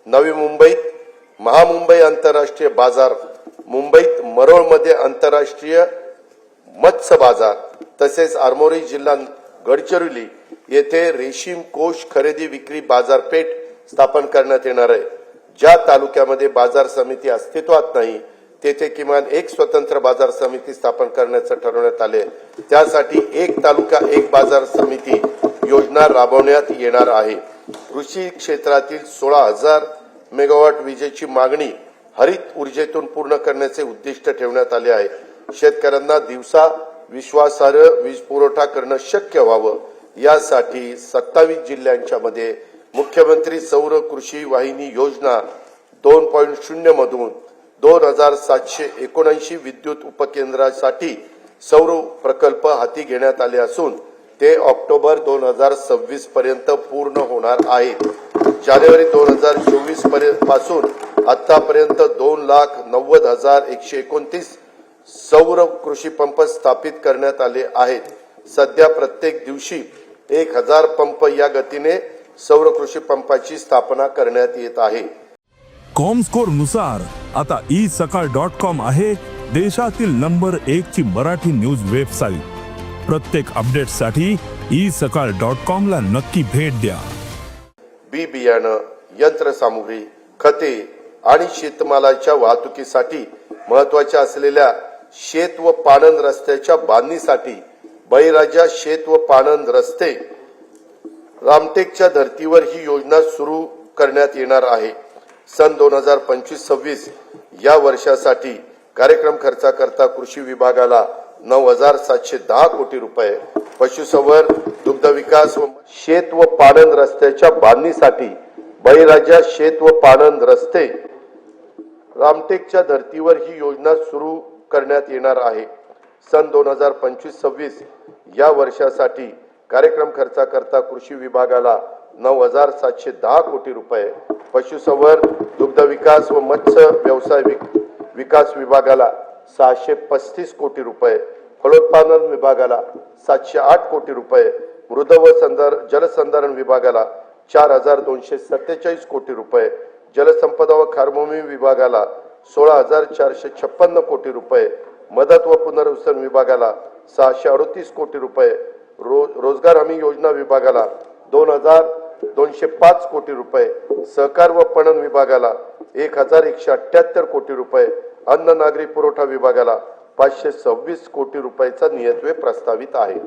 नवी मुंबईत महामुंबई आंतरराष्ट्रीय बाजार, मुंबईत मरोळमध्ये आंतरराष्ट्रीय मत्स्य बाजार, तसेच आरमोरी जिल्हा गडचिरोली येथे रेशीम कोष खरेदी विक्री बाजारपेठ स्थापन करण्यात येणार आहे। ज्या तालुक्यामध्ये बाजार समिती अस्तित्वात नाही तेथे किमान एक स्वतंत्र बाजार समिती स्थापन करण्याचे ठरवण्यात आले। त्यासाठी एक तालुका एक बाजार समिती योजना राबवण्यात येणार आहे। कृषी क्षेत्रातील 16,000 मेगावॉट विजेची मागणी हरित ऊर्जेतून पूर्ण करण्याचे उद्दिष्ट ठेवण्यात आले आहे। शेतकऱ्यांना दिवसा विश्वासार्ह वीज पुरवठा करणे शक्य व्हावं यासाठी 27 जिल्ह्यांच्या मध्ये मुख्यमंत्री सौर कृषी वाहिनी योजना 2.0 मधून 2779 विद्युत उपकेंद्रासाठी सौर प्रकल्प हाती घेण्यात आले असून ते ऑक्टोबर 2026 पर्यंत पूर्ण होणार आहेत। जानेवारी 2024 पासून आतापर्यंत 2,90,129 सौर कृषी पंप स्थापित करण्यात आले आहेत। सध्या प्रत्येक दिवशी 1000 पंप या गतीने सौर कृषी पंपाची स्थापना करण्यात येत आहे। कॉमस्कोर नुसार आता isakal.com आहे देशातील नंबर 1 ची मराठी न्यूज वेबसाईट। प्रत्येक अपडेटसाठी isakal.com ला नक्की भेट द्या। बी बियाणं, यंत्रसामुग्री, खते आणि शेतमालाच्या वाहतुकीसाठी महत्त्वाच्या असलेल्या शेत व पाणंद रस्त्याच्या बांधणीसाठी बळीराजा शेत व पाणंद रस्ते रामटेकच्या धर्तीवर ही योजना सुरू करण्यात येणार आहे। सन 2025-26 या वर्षासाठी कार्यक्रम खर्चाकरता कृषी विभागाला 9,710 कोटी रुपये, पशुसंवर्धन, दुग्ध विकास व शेत व पाणंद रस्त्याच्या बांधणीसाठी बळीराजा शेत व पाणंद रस्ते रामटेकच्या धर्तीवर ही योजना सुरू करण्यात येणार आहे। सन 2025-26 या वर्षासाठी कार्यक्रम खर्चाकरता कृषी विभागाला 9,710 कोटी रुपये, पशुसंवर्धन, दुग्ध विकास व मत्स्य व्यवसाय विकास विभागाला 635 कोटी रुपये, फलोत्पादन विभागाला 708 कोटी रुपये, मृद व जलसंधारण विभागाला 4,247 कोटी रुपये, जलसंपदा व खारभूमी विभागाला 16,456 कोटी रुपये, मदत व पुनर्वसन विभागाला 638 कोटी रुपये, रोजगार हमी योजना विभागाला 2,205 कोटी रुपये, सहकार व पणन विभागाला 1,178 कोटी रुपये, अन्न नागरी पुरवठा विभागाला 526 कोटी रुपयाचा नियतव्यय प्रस्तावित आहे।